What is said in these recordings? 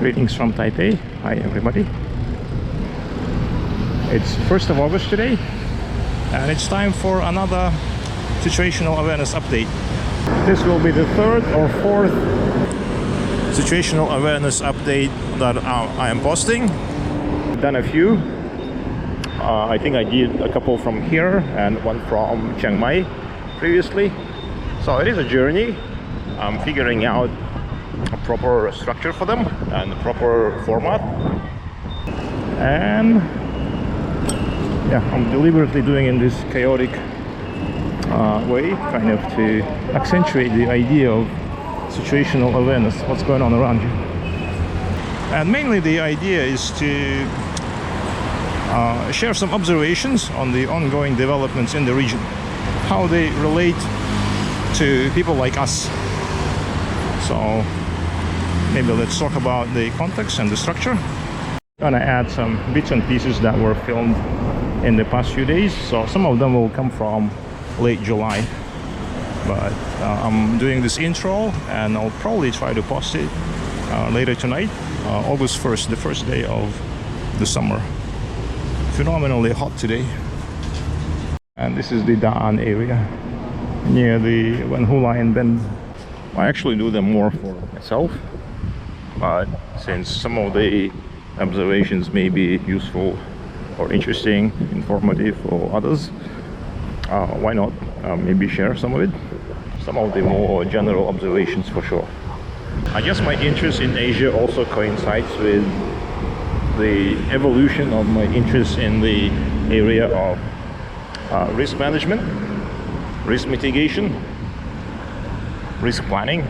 Greetings from Taipei. Hi everybody. It's 1st of August today, and it's time for another situational awareness update. This will be the third or fourth situational awareness update that I am posting. I've done a few. I think I did a couple from here and one from Chiang Mai previously. So it is a journey. I'm figuring out a proper structure for them and a proper format, and yeah, I'm deliberately doing in this chaotic way, kind of to accentuate the idea of situational awareness, what's going on around you. And mainly the idea is to share some observations on the ongoing developments in the region, how they relate to people like us. So maybe let's talk about the context and the structure. I'm gonna add some bits and pieces that were filmed in the past few days, so some of them will come from late July, but I'm doing this intro and I'll probably try to post it later tonight, August 1st, the first day of the summer. Phenomenally hot today. And this is the Da'an area near the Wan Hula and Bend. I actually do them more for myself, but since some of the observations may be useful or interesting, informative for others, why not maybe share some of it, some of the more general observations for sure. I guess my interest in Asia also coincides with the evolution of my interest in the area of risk management, risk mitigation, risk planning.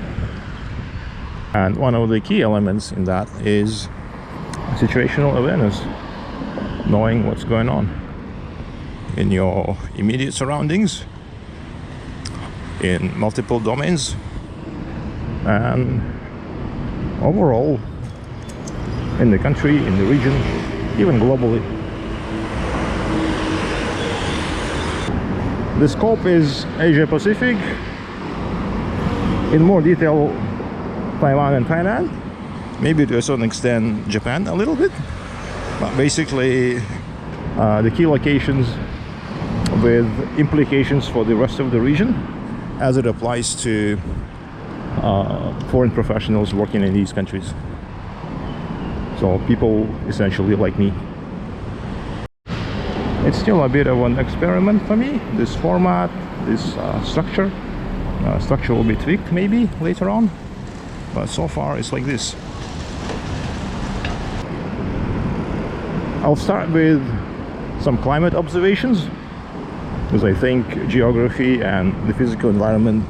And one of the key elements in that is situational awareness, knowing what's going on in your immediate surroundings, in multiple domains, and overall in the country, in the region, even globally. The scope is Asia Pacific, in more detail Taiwan and Thailand, maybe to a certain extent Japan a little bit, but basically the key locations with implications for the rest of the region as it applies to foreign professionals working in these countries. So people essentially like me. It's still a bit of an experiment for me, this format, this structure. Structure will be tweaked maybe later on, but so far it's like this. I'll start with some climate observations, because I think geography and the physical environment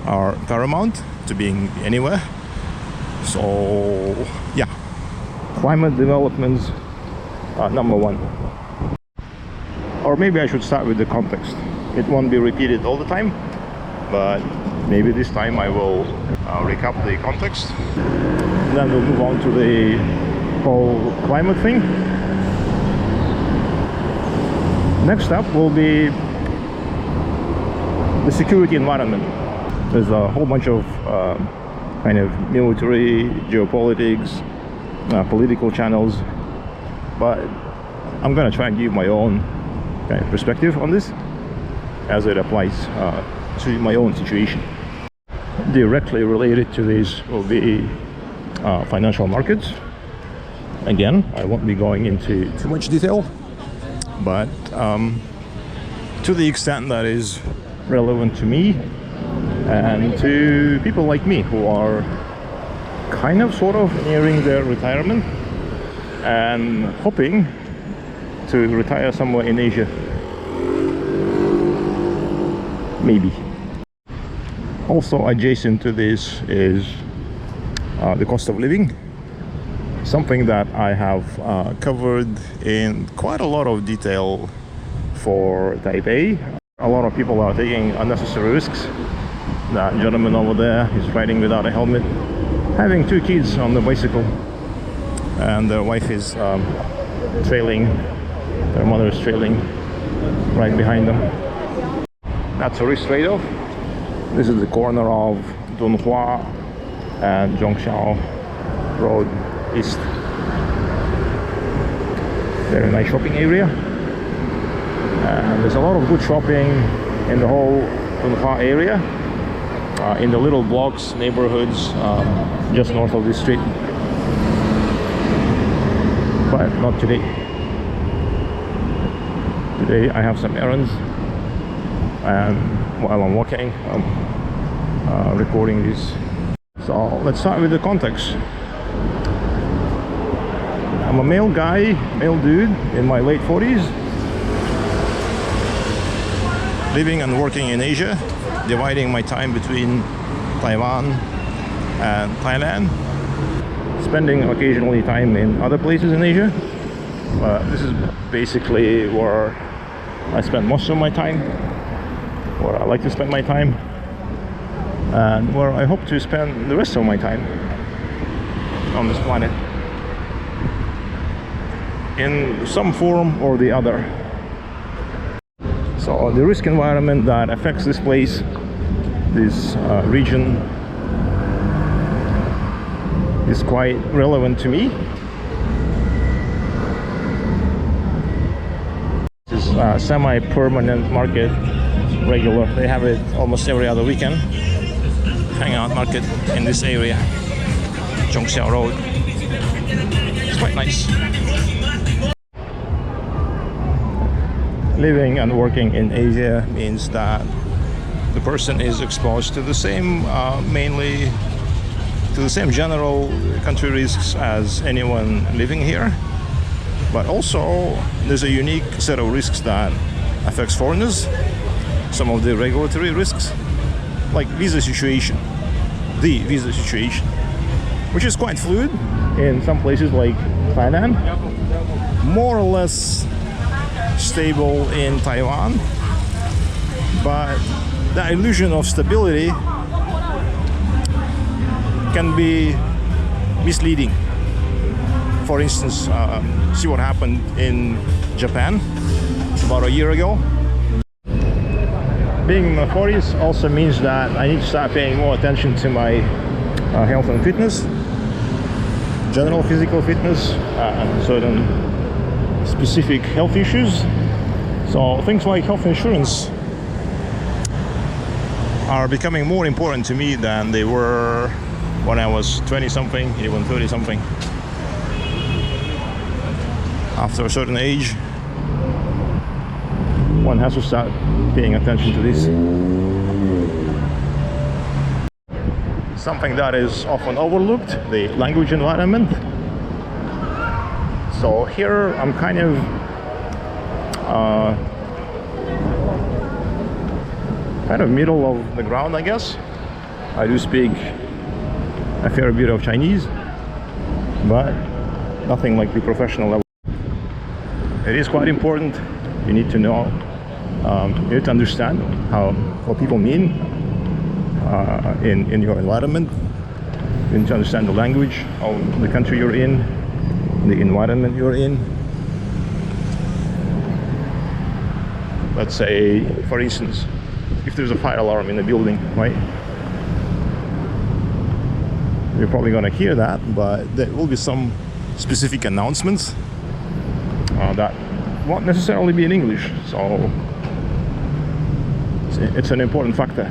are paramount to being anywhere. So yeah, climate developments are number one. Or maybe I should start with the context. It won't be repeated all the time, but maybe this time I will recap the context. Then we'll move on to the whole climate thing. Next up will be the security environment. There's a whole bunch of kind of military, geopolitics, political channels, but I'm gonna try and give my own kind of perspective on this as it applies to my own situation. Directly related to this will be financial markets. Again, I won't be going into too much detail, but to the extent that is relevant to me and to people like me who are kind of sort of nearing their retirement and hoping to retire somewhere in Asia, maybe. Also adjacent to this is the cost of living, something that I have covered in quite a lot of detail for Taipei. A lot of people are taking unnecessary risks. That gentleman over there is riding without a helmet, having two kids on the bicycle, and their wife is trailing, their mother is trailing right behind them. That's a risk trade-off. This is the corner of Dunhua and Zhongshan Road. east. Very nice shopping area. There's a lot of good shopping in the whole Tunha area, in the little blocks, neighborhoods just north of this street. But not today. Today I have some errands, and while I'm walking, I'm recording this. So let's start with the context. I'm a male guy, male dude in my late 40s, living and working in Asia, dividing my time between Taiwan and Thailand, spending occasionally time in other places in Asia. This is basically where I spend most of my time, where I like to spend my time, and where I hope to spend the rest of my time on this planet, in some form or the other. So the risk environment that affects this place, this region, is quite relevant to me. This is a semi-permanent market, regular. They have it almost every other weekend. Hangout market in this area, Zhongxiao Road. It's quite nice. Living and working in Asia means that the person is exposed to the same, mainly to the same general country risks as anyone living here, but also there's a unique set of risks that affects foreigners. Some of the regulatory risks, like visa situation, which is quite fluid in some places like Thailand, more or less stable in Taiwan, but the illusion of stability can be misleading. For instance, see what happened in Japan about a year ago. Being in my 40s also means that I need to start paying more attention to my health and fitness, general physical fitness, and certain specific health issues. So things like health insurance are becoming more important to me than they were when I was 20 something, even 30 something. After a certain age, one has to start paying attention to this. Something that is often overlooked, the language environment. So here I'm kind of middle of the ground, I guess. I do speak a fair bit of Chinese, but nothing like the professional level. It is quite important. You need to know, you need to understand what people mean in your environment. You need to understand the language of the country you're in, the environment you're in. Let's say, for instance, if there's a fire alarm in a building, right? You're probably going to hear that, but there will be some specific announcements that won't necessarily be in English. So it's an important factor.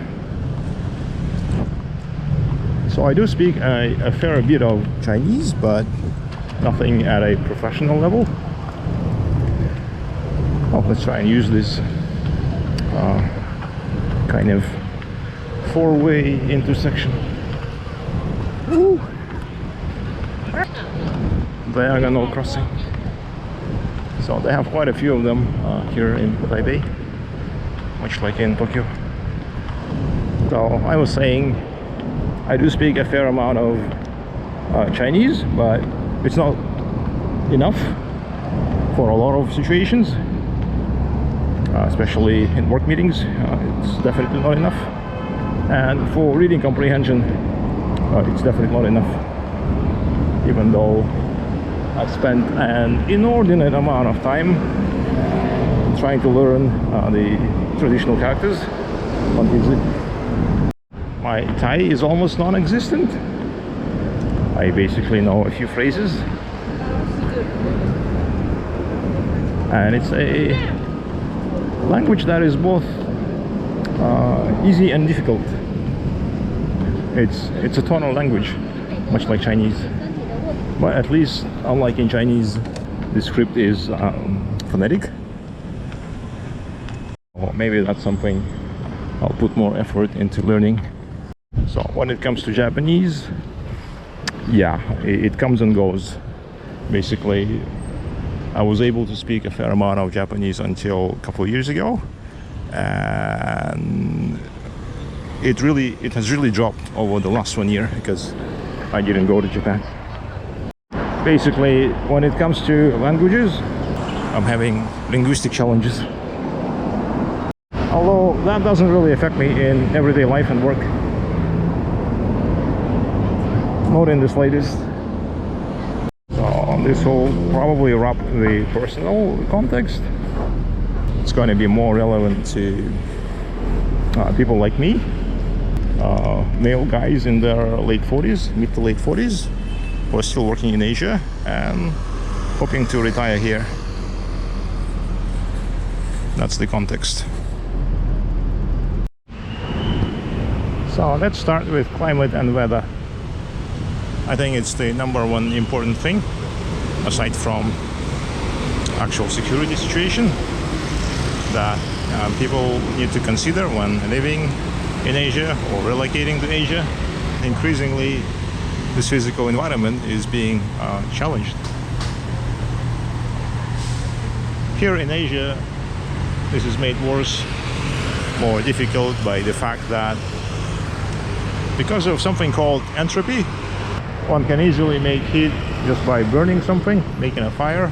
So I do speak a fair bit of Chinese, but nothing at a professional level. Oh, let's try and use this kind of four-way intersection. Woo! Diagonal crossing. So they have quite a few of them here in Taipei, much like in Tokyo. So I was saying, I do speak a fair amount of Chinese, but it's not enough for a lot of situations, especially in work meetings. It's definitely not enough, and for reading comprehension, it's definitely not enough, even though I've spent an inordinate amount of time trying to learn the traditional characters. My Thai is almost non-existent. I basically know a few phrases, and it's a language that is both easy and difficult. It's a tonal language, much like Chinese, but at least, unlike in Chinese, the script is phonetic. Or maybe that's something I'll put more effort into learning. So when it comes to Japanese, yeah, it comes and goes. Basically, I was able to speak a fair amount of Japanese until a couple of years ago, and it has really dropped over the last 1 year because I didn't go to Japan. Basically, when it comes to languages, I'm having linguistic challenges. Although that doesn't really affect me in everyday life and work. Not in the slightest. So this will probably wrap the personal context. It's going to be more relevant to people like me, male guys in their late 40s, mid to late 40s, who are still working in Asia and hoping to retire here. That's the context. So let's start with climate and weather. I think it's the #1 important thing, aside from actual security situation, that people need to consider when living in Asia or relocating to Asia. Increasingly, this physical environment is being challenged. Here in Asia, this is made worse, more difficult by the fact that because of something called entropy, one can easily make heat just by burning something, making a fire.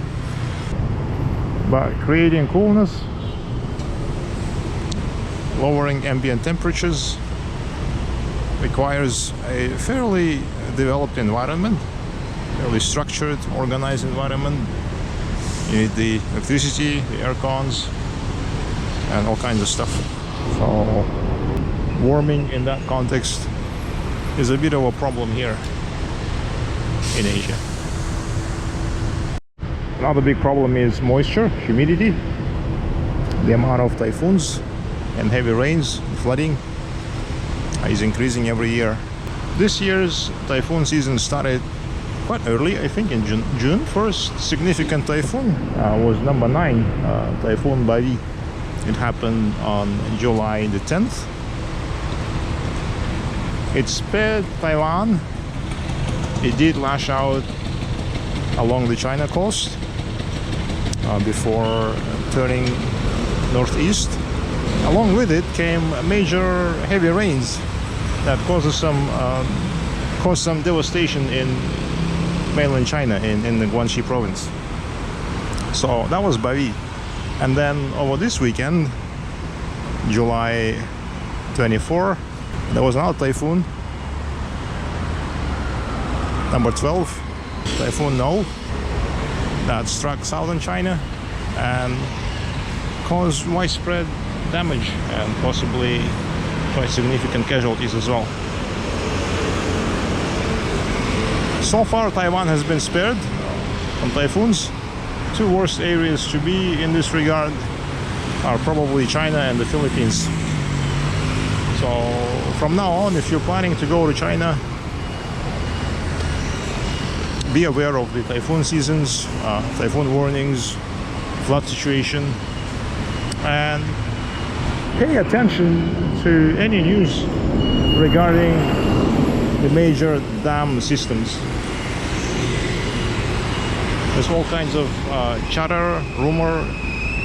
But creating coolness, lowering ambient temperatures, requires a fairly developed environment, fairly structured, organized environment. You need the electricity, the air cons, and all kinds of stuff. So warming in that context is a bit of a problem here in Asia. Another big problem is moisture, humidity. The amount of typhoons and heavy rains, flooding is increasing every year. This year's typhoon season started quite early, I think in June. First significant typhoon was number 9, Typhoon Bavi. It happened on July the 10th. It spared Taiwan. It did lash out along the China coast before turning northeast. Along with it came major heavy rains that caused some devastation in mainland China, in the Guangxi province. So that was Bavi. And then over this weekend, July 24, there was another typhoon, number 12, Typhoon No, that struck southern China and caused widespread damage and possibly quite significant casualties as well. So far, Taiwan has been spared from typhoons. Two worst areas to be in this regard are probably China and the Philippines. So from now on, if you're planning to go to China, be aware of the typhoon seasons, typhoon warnings, flood situation, and pay attention to any news regarding the major dam systems. There's all kinds of chatter, rumor,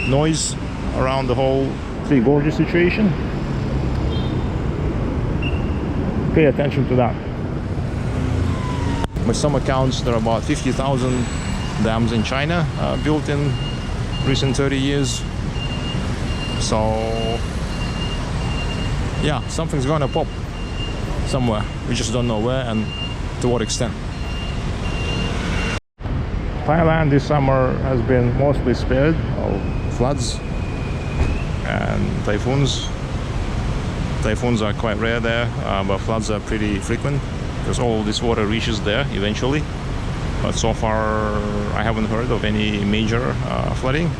noise around the whole Three Gorges situation. Pay attention to that. By some accounts, there are about 50,000 dams in China built in recent 30 years. So yeah, something's gonna pop somewhere. We just don't know where and to what extent. Thailand this summer has been mostly spared of floods and typhoons. Typhoons are quite rare there, but floods are pretty frequent. because all this water reaches there eventually. But so far I haven't heard of any major flooding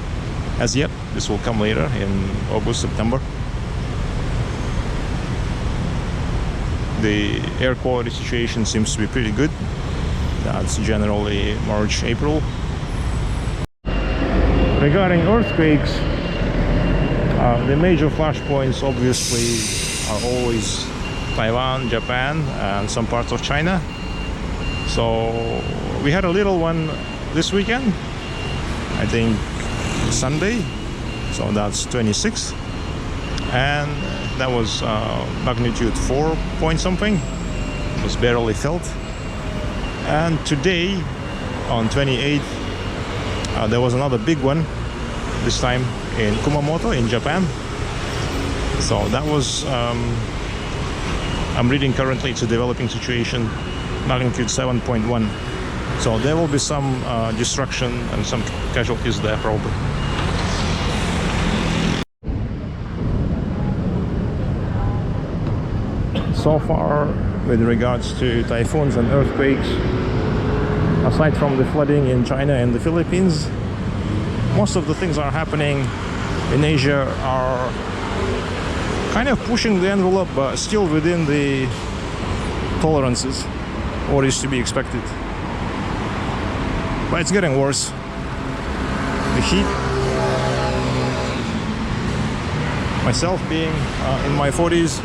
as yet. This will come later in August, September. The air quality situation seems to be pretty good. That's generally March, April. Regarding earthquakes, the major flashpoints obviously are always Taiwan, Japan, and some parts of China. So we had a little one this weekend, I think Sunday, so that's 26, and that was magnitude 4 point something. It was barely felt. And today on 28th there was another big one, this time in Kumamoto in Japan. So that was I'm reading currently it's a developing situation, magnitude 7.1. So there will be some destruction and some casualties there probably. So far, with regards to typhoons and earthquakes, aside from the flooding in China and the Philippines, most of the things that are happening in Asia are kind of pushing the envelope, but still within the tolerances, what is to be expected. But it's getting worse. The heat, myself being in my 40s,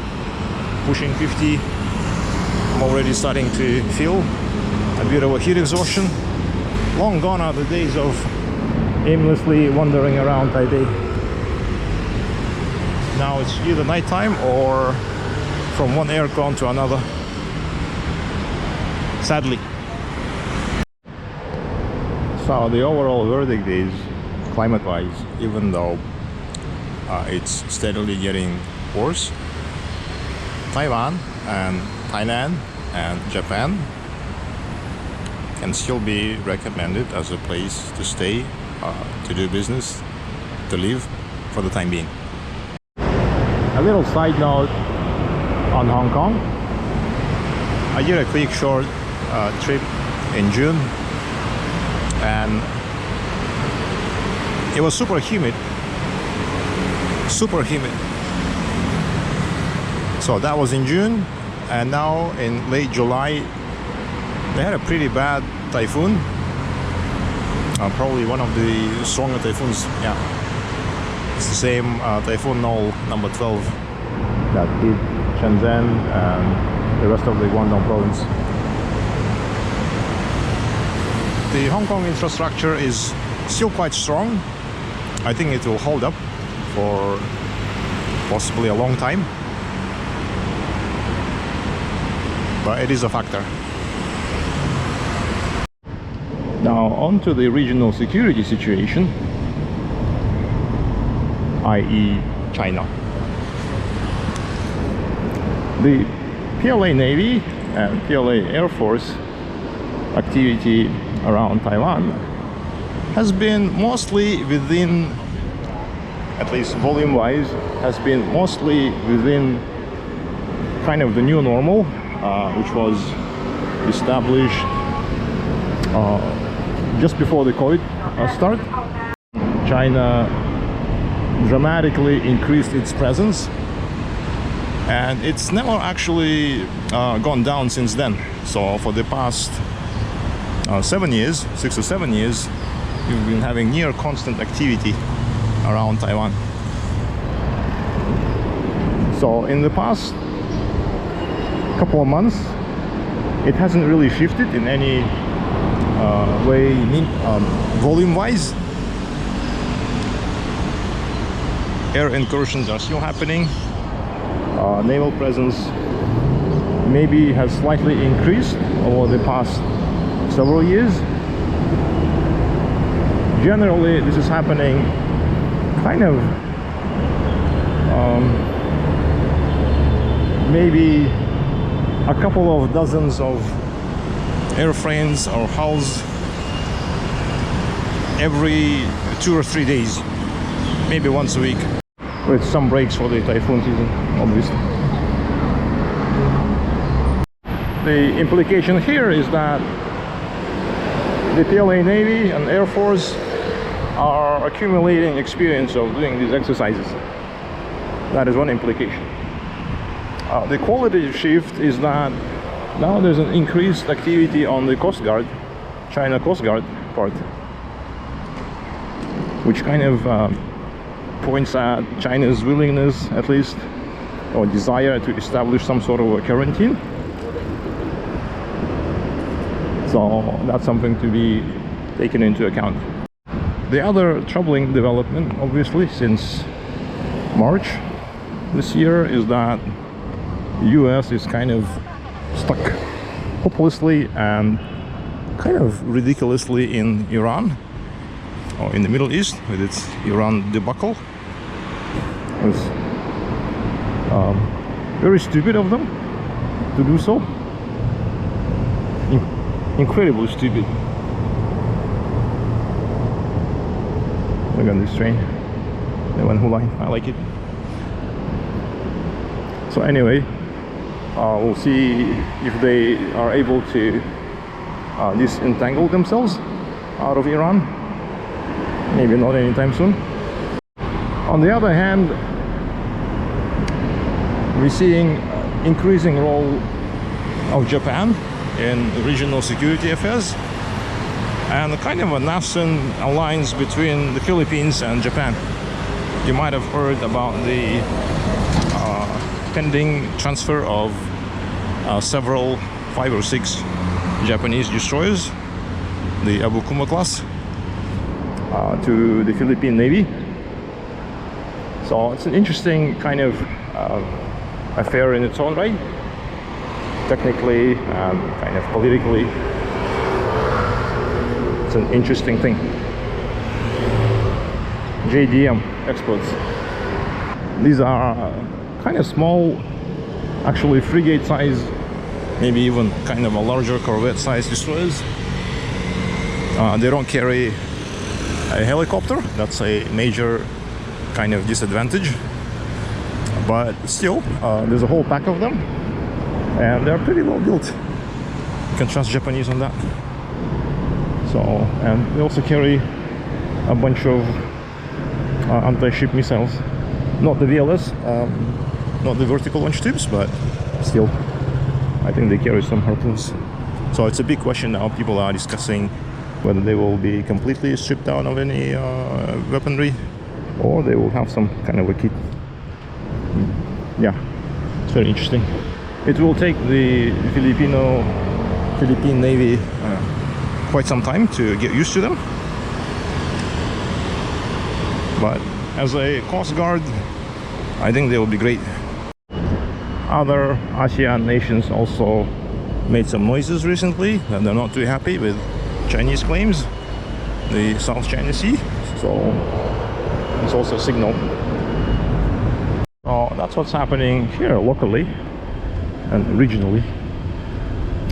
pushing 50, I'm already starting to feel a bit of a heat exhaustion. Long gone are the days of aimlessly wandering around Taipei. Now it's either nighttime or from one aircon to another, sadly. So the overall verdict is, climate-wise, even though it's steadily getting worse, Taiwan and Thailand and Japan can still be recommended as a place to stay, to do business, to live for the time being. A little side note on Hong Kong. I did a quick short trip in June, and it was super humid. So that was in June, and now in late July they had a pretty bad typhoon, probably one of the stronger typhoons. Yeah, it's the same typhoon Noel number 12 that hit Shenzhen and the rest of the Guangdong province. The Hong Kong infrastructure is still quite strong. I think it will hold up for possibly a long time, but it is a factor. Now on to the regional security situation, i.e. China. The PLA Navy and PLA Air Force activity around Taiwan has been mostly within, at least volume-wise, has been mostly within kind of the new normal, which was established just before the COVID start. China dramatically increased its presence, and it's never actually gone down since then. So for the past 6 or 7 years, we've been having near constant activity around Taiwan. So in the past couple of months, it hasn't really shifted in any way, volume-wise. Air incursions are still happening. Naval presence maybe has slightly increased over the past several years. Generally, this is happening kind of maybe a couple of dozens of airframes or hulls every 2 or 3 days, maybe once a week, with some breaks for the typhoon season, obviously. the implication here is that the PLA Navy and Air Force are accumulating experience of doing these exercises. That is one implication. The qualitative shift is that now there's an increased activity on the Coast Guard, China Coast Guard part, which kind of points at China's willingness, at least, or desire to establish some sort of a quarantine. So that's something to be taken into account. The other troubling development, obviously, since March this year is that the US is kind of stuck hopelessly and kind of ridiculously in Iran, or in the Middle East, with its Iran debacle. It was very stupid of them to do so. Incredibly stupid. Look at this train. The one who line. I like it. So anyway, we'll see if they are able to disentangle themselves out of Iran. Maybe not anytime soon. On the other hand, we're seeing increasing role of Japan in regional security affairs, and kind of a nascent alliance between the Philippines and Japan. You might have heard about the pending transfer of several 5 or 6 Japanese destroyers, the Abukuma class, to the Philippine Navy. So it's an interesting kind of affair in its own right, technically and kind of politically. It's an interesting thing. JDM exports. These are kind of small, actually frigate size, maybe even kind of a larger corvette size destroyers. They don't carry a helicopter. That's a major kind of disadvantage, but still there's a whole pack of them and they're pretty well built. You can trust Japanese on that. So, and they also carry a bunch of anti-ship missiles, not the VLS, not the vertical launch tubes, but still I think they carry some Harpoons. So it's a big question now. People are discussing whether they will be completely stripped down of any weaponry, or they will have some kind of a kit. Yeah, it's very interesting. It will take the Philippine Navy quite some time to get used to them, but as a Coast Guard, I think they will be great. Other ASEAN nations also made some noises recently that they're not too happy with Chinese claims, the South China Sea, so it's also a signal. So that's what's happening here locally and regionally.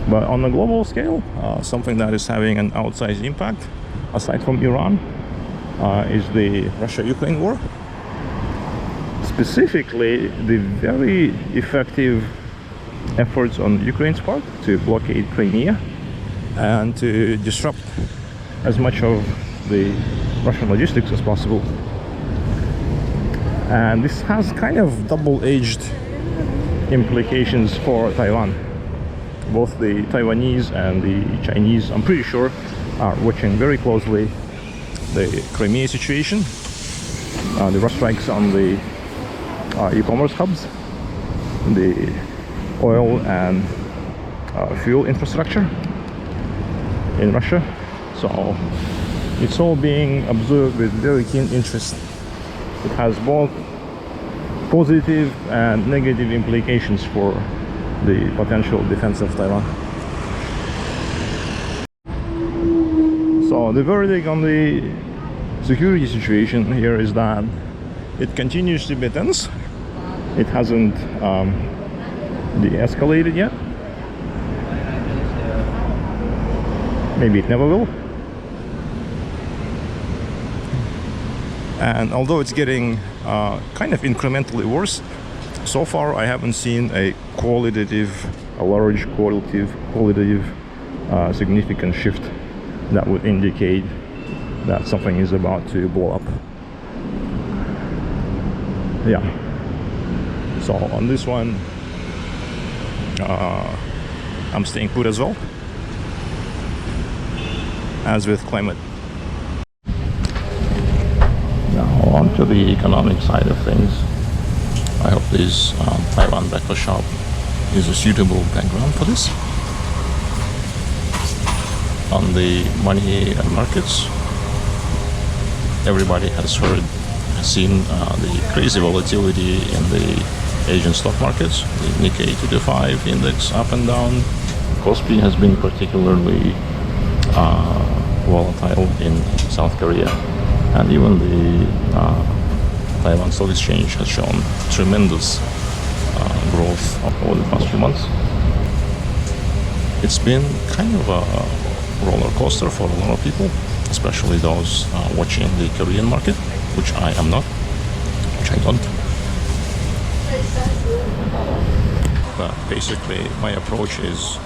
But on a global scale, something that is having an outsized impact, aside from Iran, is the Russia-Ukraine war. Specifically, the very effective efforts on Ukraine's part to blockade Crimea and to disrupt as much of the Russian logistics as possible. And this has kind of double-edged implications for Taiwan. Both the Taiwanese and the Chinese, I'm pretty sure, are watching very closely the Crimea situation, the Russian strikes on the e-commerce hubs, the oil and fuel infrastructure in Russia. So it's all being observed with very keen interest. It has both positive and negative implications for the potential defense of Taiwan. So the verdict on the security situation here is that it continues to be tense. It hasn't de-escalated yet. Maybe it never will. And although it's getting kind of incrementally worse, so far I haven't seen a qualitative a large qualitative significant shift that would indicate that something is about to blow up. Yeah. So on this one, I'm staying put as well, as with climate. Now on to the economic side of things. I hope this Taiwan breakfast shop is a suitable background for this. On the money and markets, everybody has seen the crazy volatility in the Asian stock markets. The Nikkei 225 index up and down. Kospi has been particularly volatile in South Korea, and even the Taiwan Stock Exchange has shown tremendous growth over the past few months. It's been kind of a roller coaster for a lot of people, especially those watching the Korean market, which I am not, which I don't. But basically my approach is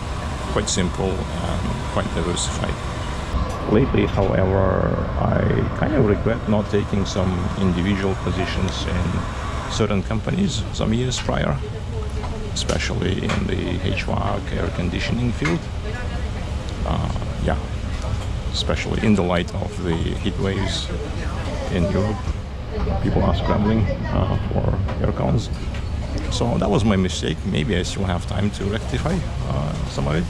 quite simple and quite diversified. Lately, however, I kind of regret not taking some individual positions in certain companies some years prior, especially in the HVAC air conditioning field. Yeah, especially in the light of the heat waves in Europe. People are scrambling for air cons. So that was my mistake. Maybe I still have time to rectify some of it.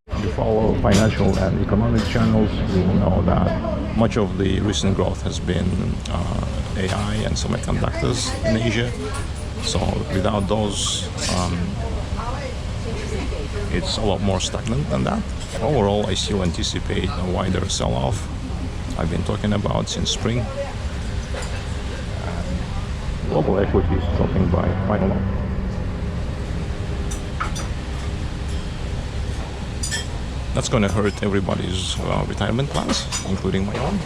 If you follow financial and economic channels, you will know that much of the recent growth has been AI and semiconductors in Asia. So without those, it's a lot more stagnant than that. Overall, I still anticipate a wider sell-off. I've been talking about since spring. Global equities dropping by quite a lot. That's going to hurt everybody's retirement plans, including my own.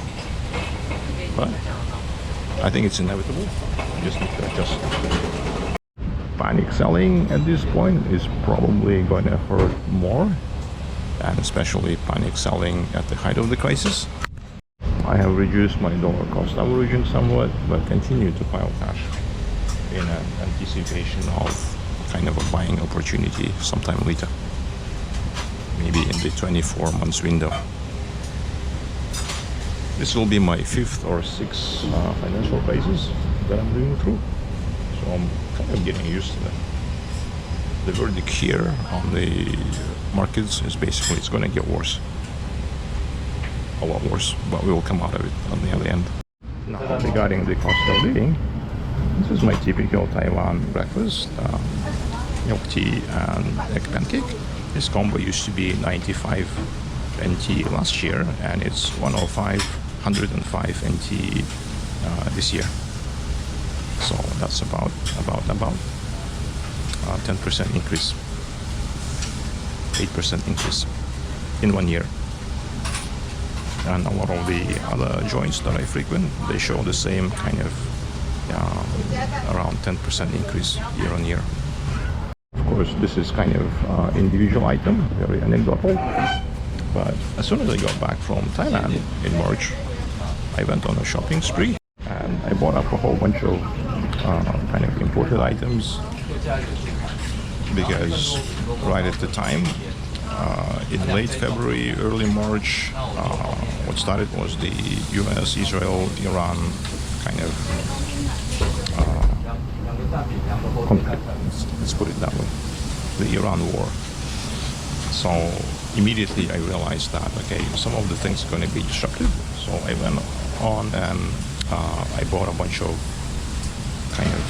But I think it's inevitable. You just need to adjust. Panic selling at this point is probably going to hurt more, and especially panic selling at the height of the crisis. I have reduced my dollar cost averaging somewhat, but continue to pile cash in anticipation of kind of a buying opportunity sometime later, maybe in the 24 months window. This will be my 5th or 6th financial crisis that I'm going through, so I'm kind of getting used to that. The verdict here on the markets is basically it's going to get worse. A lot worse, but we will come out of it on the other end. Now, regarding the cost of living, this is my typical Taiwan breakfast, milk tea and egg pancake. This combo used to be 95 NT last year, and it's 105 NT this year. So that's about 10% increase, 8% increase in 1 year. And a lot of the other joints that I frequent, they show the same kind of around 10% increase year on year. Of course, this is kind of individual item, very anecdotal. But as soon as I got back from Thailand in March, I went on a shopping spree and I bought up a whole bunch of kind of imported items, because right at the time, in late February, early March, what started was the US, Israel, Iran kind of conflict. Let's put it that way, the Iran war. So immediately I realized that, okay, some of the things are going to be disrupted. So I went on and I bought a bunch of kind of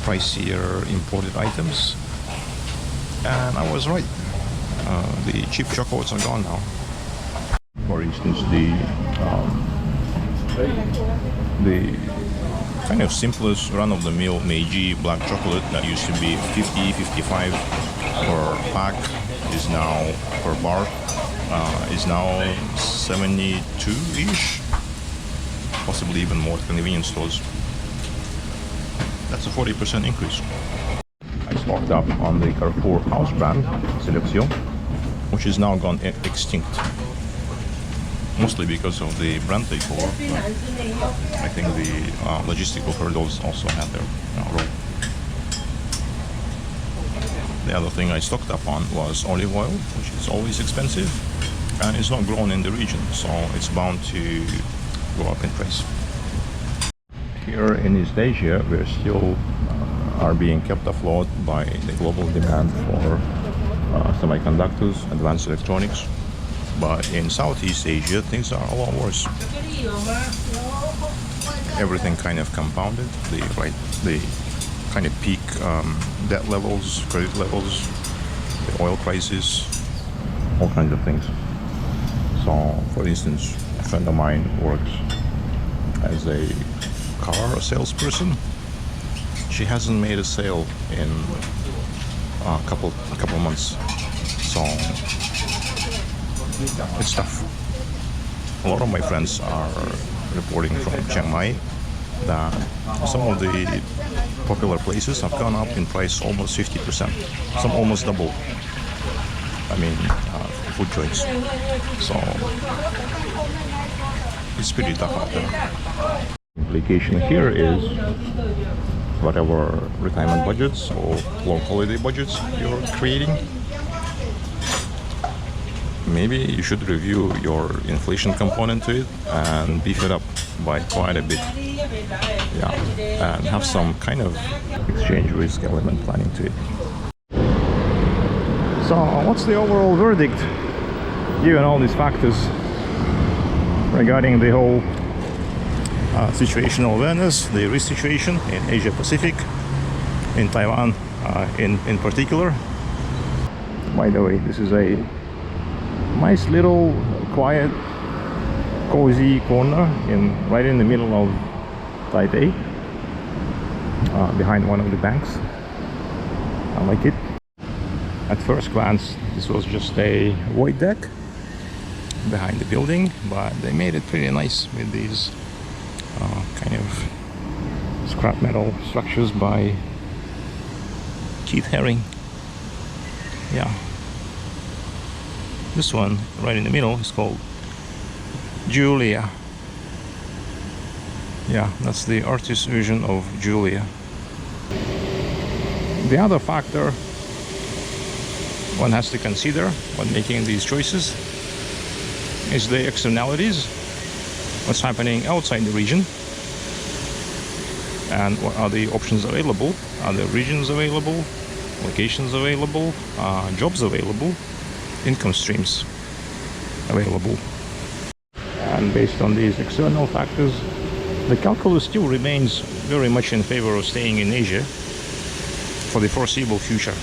pricier imported items, and I was right. The cheap chocolates are gone now. For instance, the kind of simplest run-of-the-mill Meiji black chocolate that used to be 50, 55 per pack is now per bar is now 72-ish, possibly even more at convenience stores. That's a 40% increase. I stocked up on the Carrefour house brand Selection, which is now gone extinct. Mostly because of the brand takeover. I think the logistical hurdles also had their role. The other thing I stocked up on was olive oil, which is always expensive and it's not grown in the region, so it's bound to go up in price. Here in East Asia, we're still are being kept afloat by the global demand for semiconductors, advanced electronics. But in Southeast Asia, things are a lot worse. Everything kind of compounded. The kind of peak debt levels, credit levels, the oil crisis, all kinds of things. So, for instance, a friend of mine works as a car salesperson. She hasn't made a sale in a couple months. So it's tough. A lot of my friends are reporting from Chiang Mai that some of the popular places have gone up in price almost 50%, some almost double. I mean, food joints. So it's pretty tough out there. Implication here is whatever retirement budgets or long holiday budgets you're creating, maybe you should review your inflation component to it and beef it up by quite a bit. Yeah, and have some kind of exchange risk element planning to it. So what's the overall verdict given all these factors regarding the whole situational awareness, the risk situation in Asia Pacific, in Taiwan in particular? By the way, this is a nice little quiet cozy corner right in the middle of Taipei, behind one of the banks. I like it. At first glance, this was just a void deck behind the building, but they made it pretty nice with these kind of scrap metal structures by Keith Haring. Yeah, this one right in the middle is called Julia. Yeah, that's the artist's version of Julia. The other factor one has to consider when making these choices is the externalities, what's happening outside the region, and what are the options available. Are there regions available, locations available, jobs available, income streams available? And based on these external factors, the calculus still remains very much in favor of staying in Asia for the foreseeable future.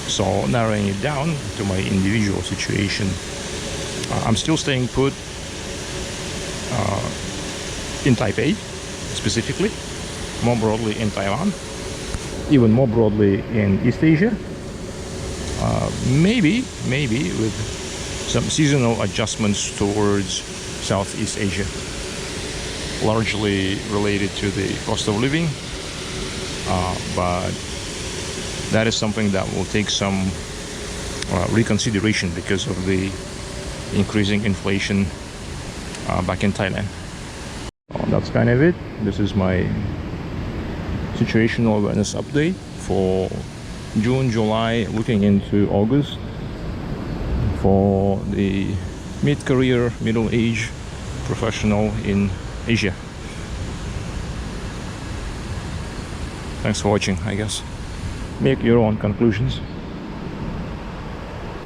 So narrowing it down to my individual situation, I'm still staying put in Taipei specifically, more broadly in Taiwan, even more broadly in East Asia, maybe with some seasonal adjustments towards Southeast Asia, largely related to the cost of living, but that is something that will take some reconsideration because of the increasing inflation back in Thailand. That's kind of it. This is my situational awareness update for June, July, looking into August for the mid-career, middle-age professional in Asia. Thanks for watching, I guess. Make your own conclusions.